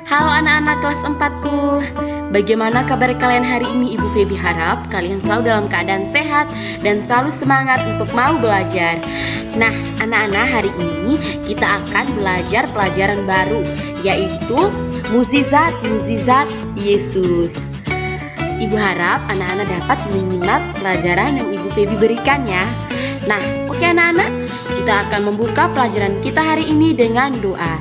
Halo anak-anak kelas 4-ku. Bagaimana kabar kalian hari ini? Ibu Feby harap kalian selalu dalam keadaan sehat dan selalu semangat untuk mau belajar. Nah, anak-anak, hari ini kita akan belajar pelajaran baru, yaitu mukjizat Yesus. Ibu harap anak-anak dapat menyimak pelajaran yang Ibu Feby berikan ya. Nah, oke anak-anak, kita akan membuka pelajaran kita hari ini dengan doa.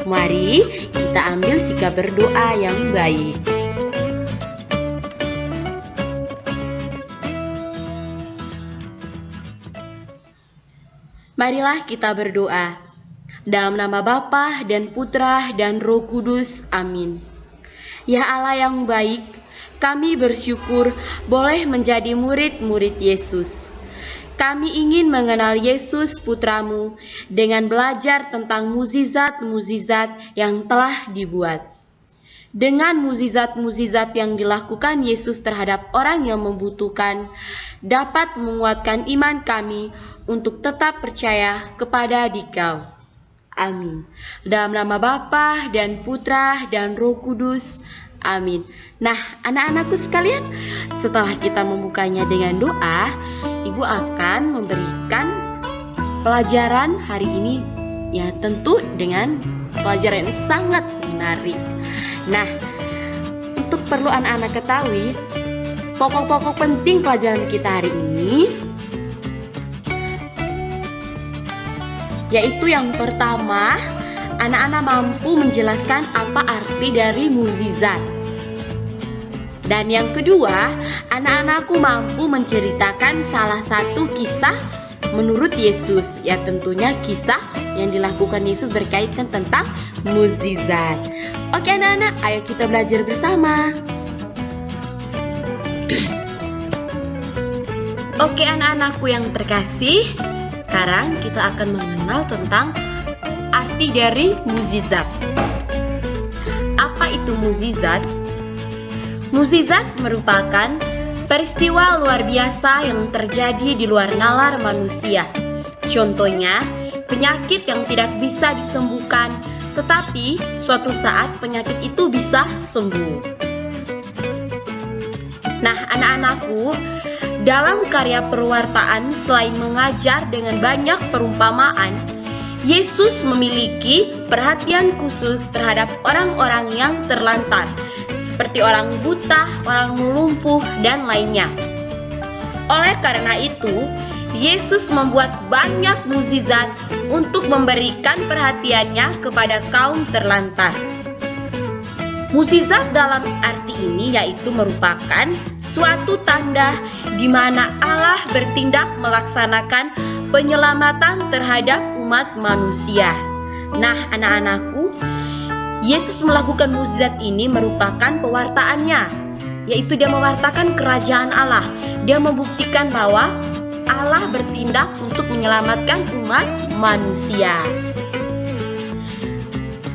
Mari kita ambil sikap berdoa yang baik. Marilah kita berdoa. Dalam nama Bapa dan Putra dan Roh Kudus. Amin. Ya Allah yang baik, kami bersyukur boleh menjadi murid-murid Yesus. Kami ingin mengenal Yesus Putramu dengan belajar tentang mukjizat-mukjizat yang telah dibuat. Dengan mukjizat-mukjizat yang dilakukan Yesus terhadap orang yang membutuhkan, dapat menguatkan iman kami untuk tetap percaya kepada Dikau. Amin. Dalam nama Bapa dan Putra dan Roh Kudus. Amin. Nah, anak-anakku sekalian, setelah kita membukanya dengan doa, Ibu akan memberikan pelajaran hari ini, ya tentu dengan pelajaran yang sangat menarik. Nah, untuk perlu anak-anak ketahui, pokok-pokok penting pelajaran kita hari ini, yaitu yang pertama, anak-anak mampu menjelaskan apa arti dari mukjizat. Dan yang kedua, anak-anakku mampu menceritakan salah satu kisah menurut Yesus. Ya tentunya kisah yang dilakukan Yesus berkaitan tentang mukjizat. Oke anak-anak, ayo kita belajar bersama. Oke anak-anakku yang terkasih, sekarang kita akan mengenal tentang arti dari mukjizat. Apa itu mukjizat? Mukjizat merupakan peristiwa luar biasa yang terjadi di luar nalar manusia. Contohnya, penyakit yang tidak bisa disembuhkan, tetapi suatu saat penyakit itu bisa sembuh. Nah, anak-anakku, dalam karya perwartaan selain mengajar dengan banyak perumpamaan, Yesus memiliki perhatian khusus terhadap orang-orang yang terlantar, seperti orang buta, orang lumpuh, dan lainnya. Oleh karena itu, Yesus membuat banyak mukjizat untuk memberikan perhatiannya kepada kaum terlantar. Mukjizat dalam arti ini yaitu merupakan suatu tanda di mana Allah bertindak melaksanakan penyelamatan terhadap umat manusia. Nah, anak-anakku, Yesus melakukan mukjizat ini merupakan pewartaannya, yaitu dia mewartakan kerajaan Allah. Dia membuktikan bahwa Allah bertindak untuk menyelamatkan umat manusia.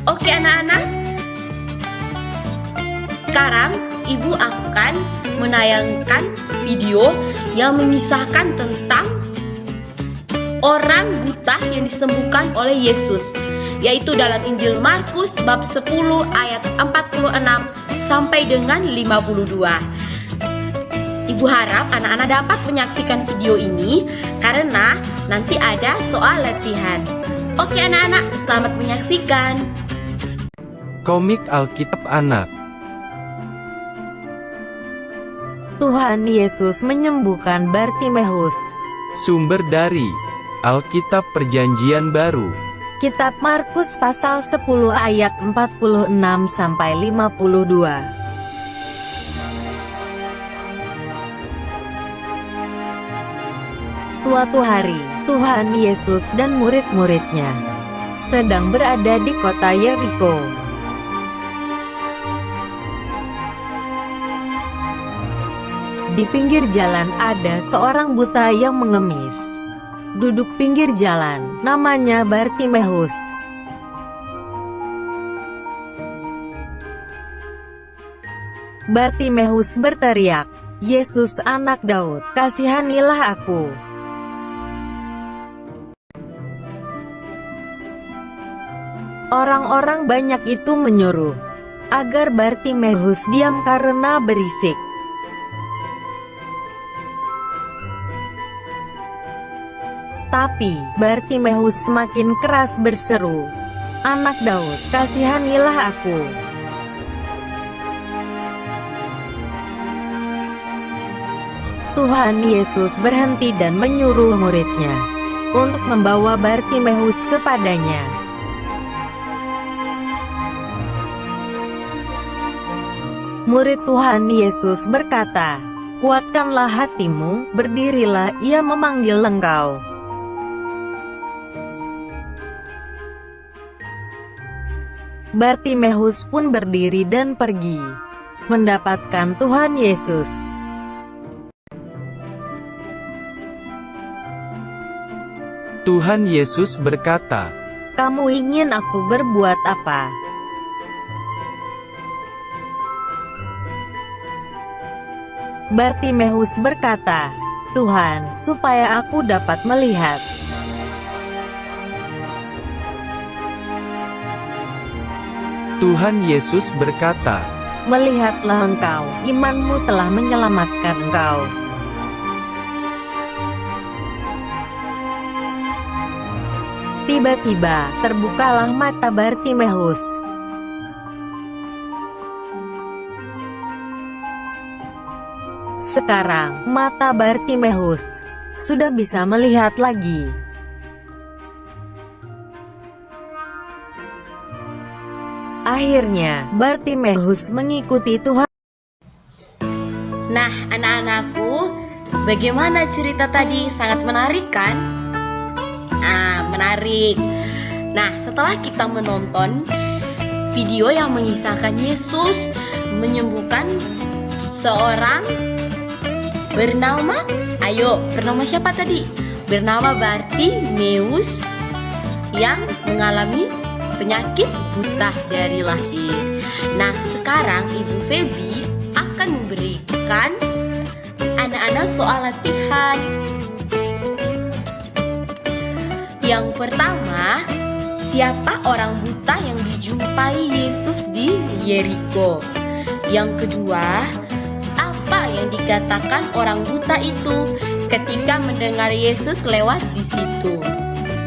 Oke anak-anak, sekarang Ibu akan menayangkan video yang mengisahkan tentang orang buta yang disembuhkan oleh Yesus, yaitu dalam Injil Markus bab 10 ayat 46 sampai dengan 52. Ibu harap anak-anak dapat menyaksikan video ini karena nanti ada soal latihan. Oke anak-anak, selamat menyaksikan. Komik Alkitab Anak. Tuhan Yesus menyembuhkan Bartimeus. Sumber dari Alkitab Perjanjian Baru. Kitab Markus pasal 10 ayat 46 sampai 52. Suatu hari, Tuhan Yesus dan murid-muridnya sedang berada di kota Yeriko. Di pinggir jalan ada seorang buta yang mengemis. Duduk pinggir jalan, namanya Bartimeus. Bartimeus berteriak, "Yesus anak Daud, kasihanilah aku." Orang-orang banyak itu menyuruh agar Bartimeus diam karena berisik. Tapi Bartimeus semakin keras berseru, "Anak Daud, kasihanilah aku." Tuhan Yesus berhenti dan menyuruh muridnya untuk membawa Bartimeus kepadanya. Murid Tuhan Yesus berkata, "Kuatkanlah hatimu, berdirilah, ia memanggil engkau." Bartimeus pun berdiri dan pergi, mendapatkan Tuhan Yesus. Tuhan Yesus berkata, "Kamu ingin aku berbuat apa?" Bartimeus berkata, "Tuhan, supaya aku dapat melihat." Tuhan Yesus berkata, "Melihatlah engkau, imanmu telah menyelamatkan engkau." Tiba-tiba, terbukalah mata Bartimeus. Sekarang, mata Bartimeus sudah bisa melihat lagi. Akhirnya, Bartimeus mengikuti Tuhan. Nah, anak-anakku, bagaimana cerita tadi? Sangat menarik kan? Menarik. Nah, setelah kita menonton video yang mengisahkan Yesus menyembuhkan seorang bernama siapa tadi? Bernama Bartimeus yang mengalami penyakit buta dari lahir. Nah, sekarang Ibu Feby akan memberikan anak-anak soal latihan. Yang pertama, siapa orang buta yang dijumpai Yesus di Yeriko? Yang kedua, apa yang dikatakan orang buta itu ketika mendengar Yesus lewat di situ?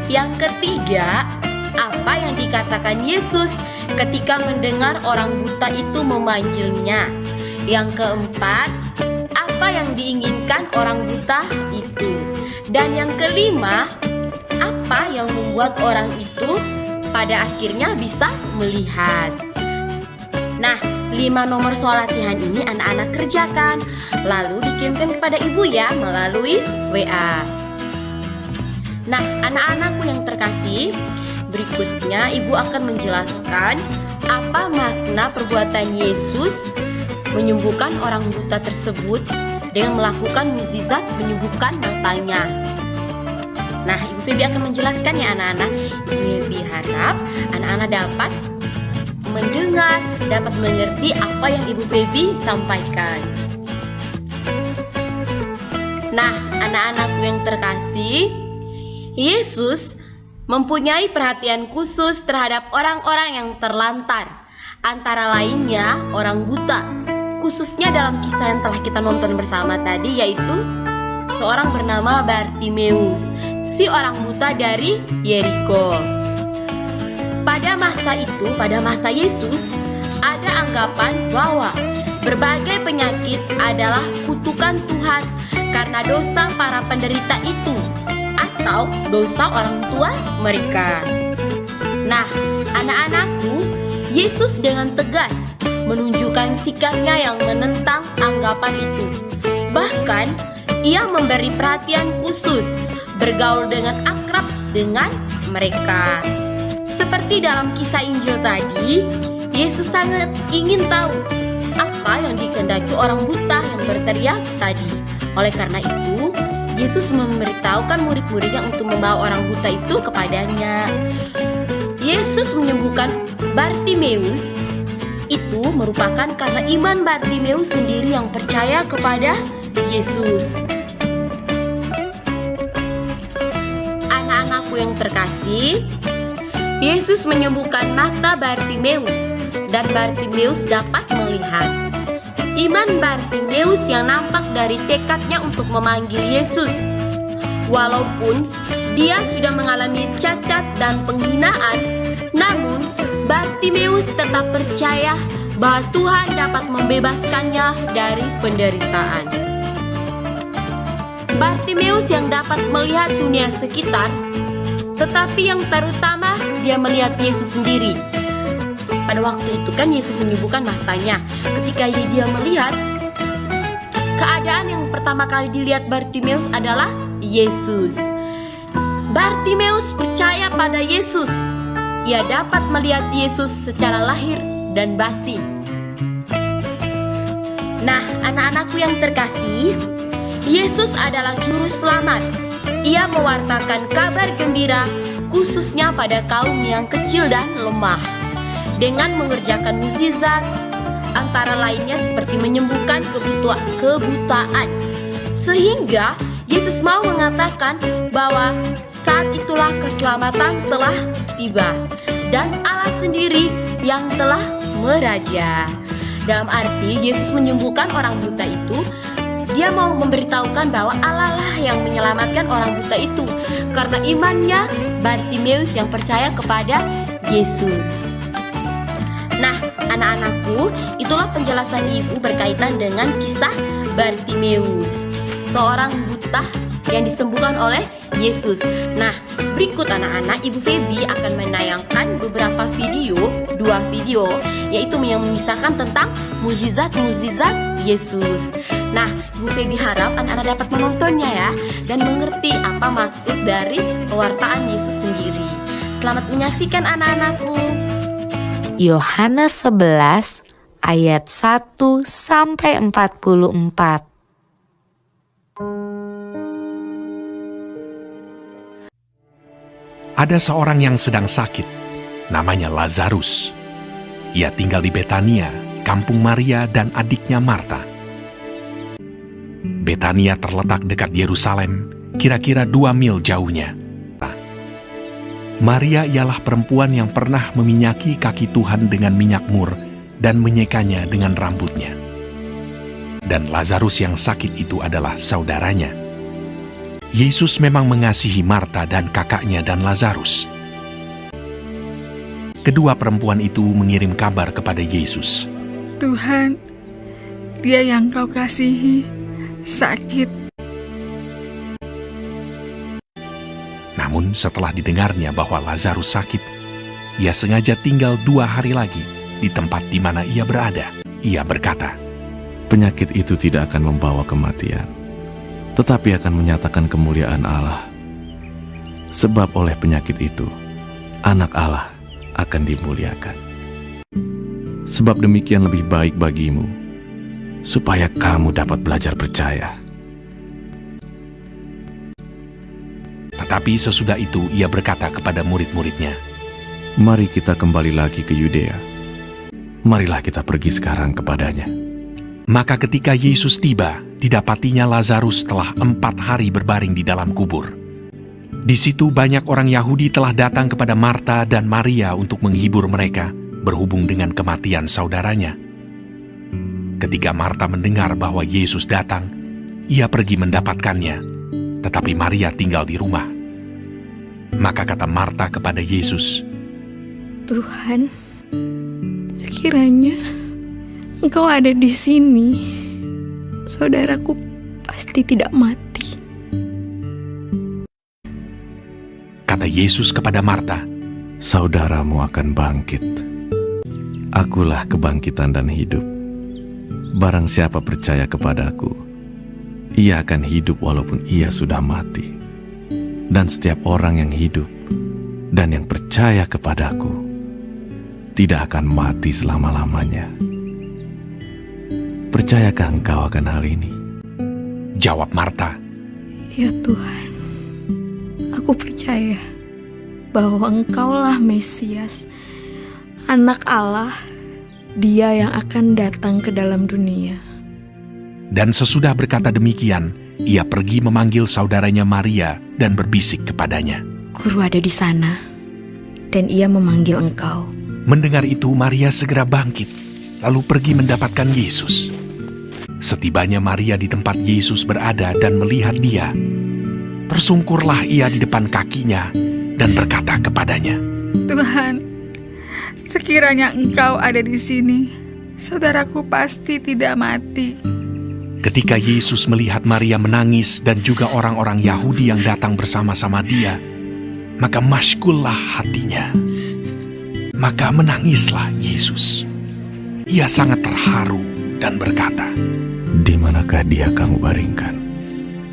Yang ketiga, apa yang dikatakan Yesus ketika mendengar orang buta itu memanggilnya? Yang keempat, apa yang diinginkan orang buta itu? Dan yang kelima, apa yang membuat orang itu pada akhirnya bisa melihat? Nah, 5 nomor soal latihan ini anak-anak kerjakan, lalu dikirimkan kepada ibu ya melalui WA. Nah, anak-anakku yang terkasih, berikutnya ibu akan menjelaskan apa makna perbuatan Yesus menyembuhkan orang buta tersebut dengan melakukan mukjizat menyembuhkan matanya. Nah, Ibu Feby akan menjelaskan ya anak-anak. Ibu Feby harap anak-anak dapat mendengar, dapat mengerti apa yang Ibu Feby sampaikan. Nah, anak-anakku yang terkasih, Yesus mempunyai perhatian khusus terhadap orang-orang yang terlantar, antara lainnya orang buta, khususnya dalam kisah yang telah kita nonton bersama tadi, yaitu seorang bernama Bartimeus, si orang buta dari Yeriko. Pada masa itu, pada masa Yesus, ada anggapan bahwa berbagai penyakit adalah kutukan Tuhan karena dosa para penderita itu atau dosa orang tua mereka. Nah, anak-anakku, Yesus dengan tegas menunjukkan sikapnya yang menentang anggapan itu. Bahkan, ia memberi perhatian khusus, bergaul dengan akrab dengan mereka. Seperti dalam kisah Injil tadi, Yesus sangat ingin tahu apa yang dikehendaki orang buta yang berteriak tadi. Oleh karena itu, Yesus memberitahukan murid-muridnya untuk membawa orang buta itu kepadanya. Yesus menyembuhkan Bartimeus itu merupakan karena iman Bartimeus sendiri yang percaya kepada Yesus. Anak-anakku yang terkasih, Yesus menyembuhkan mata Bartimeus dan Bartimeus dapat melihat. Iman Bartimeus yang nampak dari tekadnya untuk memanggil Yesus. Walaupun dia sudah mengalami cacat dan penghinaan, namun Bartimeus tetap percaya bahwa Tuhan dapat membebaskannya dari penderitaan. Bartimeus yang dapat melihat dunia sekitar, tetapi yang terutama dia melihat Yesus sendiri. Pada waktu itu kan Yesus menyembuhkan matanya. Ketika dia melihat, keadaan yang pertama kali dilihat Bartimeus adalah Yesus. Bartimeus percaya pada Yesus. Ia dapat melihat Yesus secara lahir dan batin. Nah, anak-anakku yang terkasih, Yesus adalah juru selamat. Ia mewartakan kabar gembira khususnya pada kaum yang kecil dan lemah. Dengan mengerjakan mukjizat, antara lainnya seperti menyembuhkan kebutaan. Sehingga Yesus mau mengatakan bahwa saat itulah keselamatan telah tiba dan Allah sendiri yang telah meraja. Dalam arti Yesus menyembuhkan orang buta itu, dia mau memberitahukan bahwa Allah lah yang menyelamatkan orang buta itu karena imannya Bartimeus yang percaya kepada Yesus. Nah, anak-anakku, itulah penjelasan ibu berkaitan dengan kisah Bartimeus, seorang buta yang disembuhkan oleh Yesus. Nah, berikut anak-anak, Ibu Feby akan menayangkan beberapa video, 2 video, yaitu yang mengisahkan tentang mukjizat-mukjizat Yesus. Nah, Ibu Feby harap anak-anak dapat menontonnya ya, dan mengerti apa maksud dari pewartaan Yesus sendiri. Selamat menyaksikan anak-anakku. Yohanes 11 ayat 1 sampai 44. Ada seorang yang sedang sakit, namanya Lazarus. Ia tinggal di Betania, kampung Maria dan adiknya Marta. Betania terletak dekat Yerusalem, kira-kira 2 mil jauhnya. Maria ialah perempuan yang pernah meminyaki kaki Tuhan dengan minyak mur dan menyekanya dengan rambutnya. Dan Lazarus yang sakit itu adalah saudaranya. Yesus memang mengasihi Marta dan kakaknya dan Lazarus. Kedua perempuan itu mengirim kabar kepada Yesus. Tuhan, dia yang kau kasihi sakit. Namun setelah didengarnya bahwa Lazarus sakit, ia sengaja tinggal 2 hari lagi di tempat di mana ia berada. Ia berkata, penyakit itu tidak akan membawa kematian, tetapi akan menyatakan kemuliaan Allah. Sebab oleh penyakit itu, anak Allah akan dimuliakan. Sebab demikian lebih baik bagimu, supaya kamu dapat belajar percaya. Tetapi sesudah itu ia berkata kepada murid-muridnya, Mari kita kembali lagi ke Yudea. Marilah kita pergi sekarang kepadanya. Maka ketika Yesus tiba, didapatinya Lazarus telah 4 hari berbaring di dalam kubur. Di situ banyak orang Yahudi telah datang kepada Marta dan Maria untuk menghibur mereka berhubung dengan kematian saudaranya. Ketika Marta mendengar bahwa Yesus datang, ia pergi mendapatkannya, tetapi Maria tinggal di rumah. Maka kata Marta kepada Yesus, Tuhan, sekiranya Engkau ada di sini, saudaraku pasti tidak mati. Kata Yesus kepada Marta, Saudaramu akan bangkit. Akulah kebangkitan dan hidup. Barang siapa percaya kepadaku, ia akan hidup walaupun ia sudah mati. Dan setiap orang yang hidup dan yang percaya kepadaku tidak akan mati selama-lamanya. Percayakah engkau akan hal ini? Jawab Marta, Ya Tuhan, aku percaya bahwa Engkaulah Mesias, Anak Allah, Dia yang akan datang ke dalam dunia. Dan sesudah berkata demikian, ia pergi memanggil saudaranya Maria dan berbisik kepadanya. Guru ada di sana, dan ia memanggil engkau. Mendengar itu, Maria segera bangkit, lalu pergi mendapatkan Yesus. Setibanya Maria di tempat Yesus berada dan melihat dia, tersungkurlah ia di depan kakinya dan berkata kepadanya, Tuhan, sekiranya Engkau ada di sini, saudaraku pasti tidak mati. Ketika Yesus melihat Maria menangis dan juga orang-orang Yahudi yang datang bersama-sama dia, maka masykullah hatinya. Maka menangislah Yesus. Ia sangat terharu dan berkata, Di manakah dia kamu baringkan?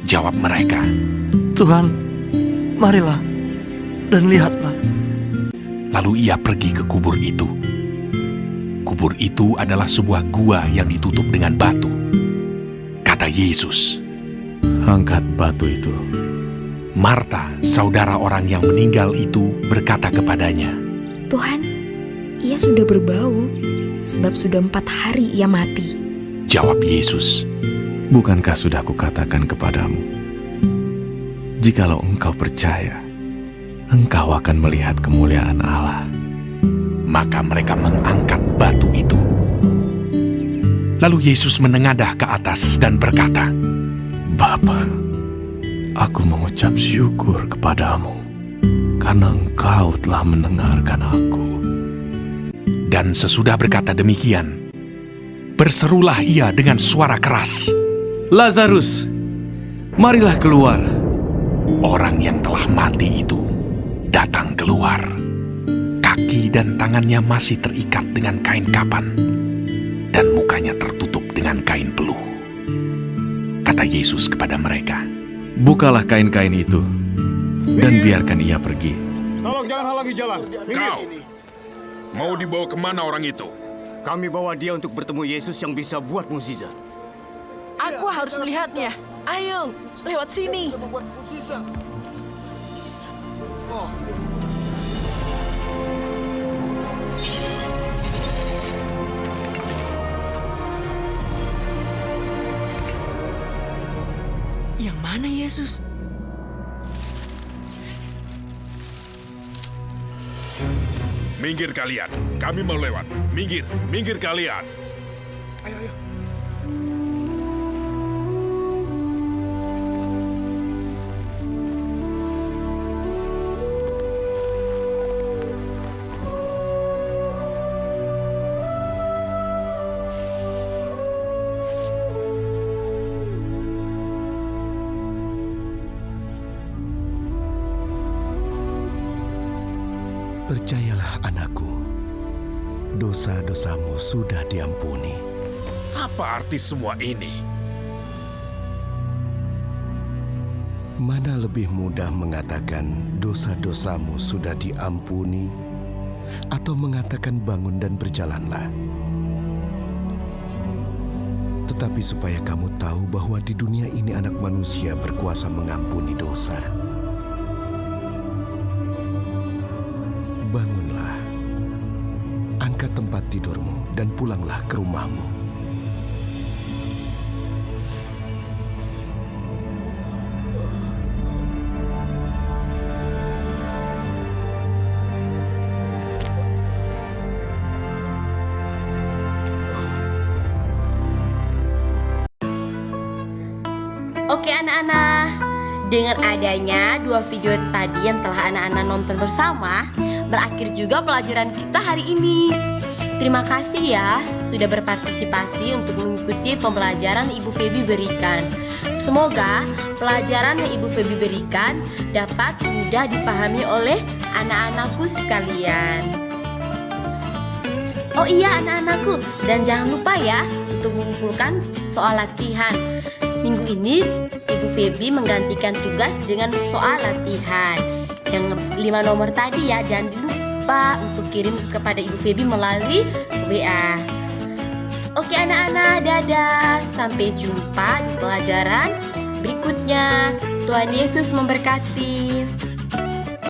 Jawab mereka, Tuhan, marilah dan lihatlah. lalu ia pergi ke kubur itu. Kubur itu adalah sebuah gua yang ditutup dengan batu. Kata Yesus, Angkat batu itu. Marta, saudara orang yang meninggal itu, berkata kepadanya, Tuhan, ia sudah berbau, sebab sudah 4 hari ia mati. Jawab Yesus, Bukankah sudah kukatakan kepadamu, jikalau engkau percaya, engkau akan melihat kemuliaan Allah. maka mereka mengangkat batu itu. Lalu Yesus menengadah ke atas dan berkata, Bapa, aku mengucap syukur kepadamu, karena engkau telah mendengarkan aku. Dan sesudah berkata demikian, berserulah ia dengan suara keras, Lazarus, marilah keluar. Orang yang telah mati itu datang keluar. Kaki dan tangannya masih terikat dengan kain kapan, dan mukanya tertutup dengan kain peluh. Kata Yesus kepada mereka, Bukalah kain-kain itu, dan biarkan ia pergi. Tolong jangan halangi jalan. Kau, mau dibawa kemana orang itu? Kami bawa dia untuk bertemu Yesus yang bisa buat mukjizat. Aku harus melihatnya. Ayo, lewat sini. Yang mana Yesus? Minggir kalian, kami mau lewat. Minggir, minggir kalian. Ayo, ayo. Percayalah anakku, dosa-dosamu sudah diampuni. Apa arti semua ini? Mana lebih mudah mengatakan dosa-dosamu sudah diampuni, atau mengatakan bangun dan berjalanlah? Tetapi supaya kamu tahu bahwa di dunia ini anak manusia berkuasa mengampuni dosa. Bangunlah, angkat tempat tidurmu dan pulanglah ke rumahmu. Oke anak-anak, dengan adanya 2 video tadi yang telah anak-anak nonton bersama, berakhir juga pelajaran kita hari ini. Terima kasih ya sudah berpartisipasi untuk mengikuti pembelajaran Ibu Feby berikan. Semoga pelajaran yang Ibu Feby berikan dapat mudah dipahami oleh anak-anakku sekalian. Oh iya anak-anakku, dan jangan lupa ya untuk mengumpulkan soal latihan. Minggu ini Ibu Feby menggantikan tugas dengan soal latihan. Yang 5 nomor tadi ya, jangan lupa untuk kirim kepada Ibu Feby melalui WA. Oke anak-anak, dadah. Sampai jumpa di pelajaran berikutnya. Tuhan Yesus memberkati.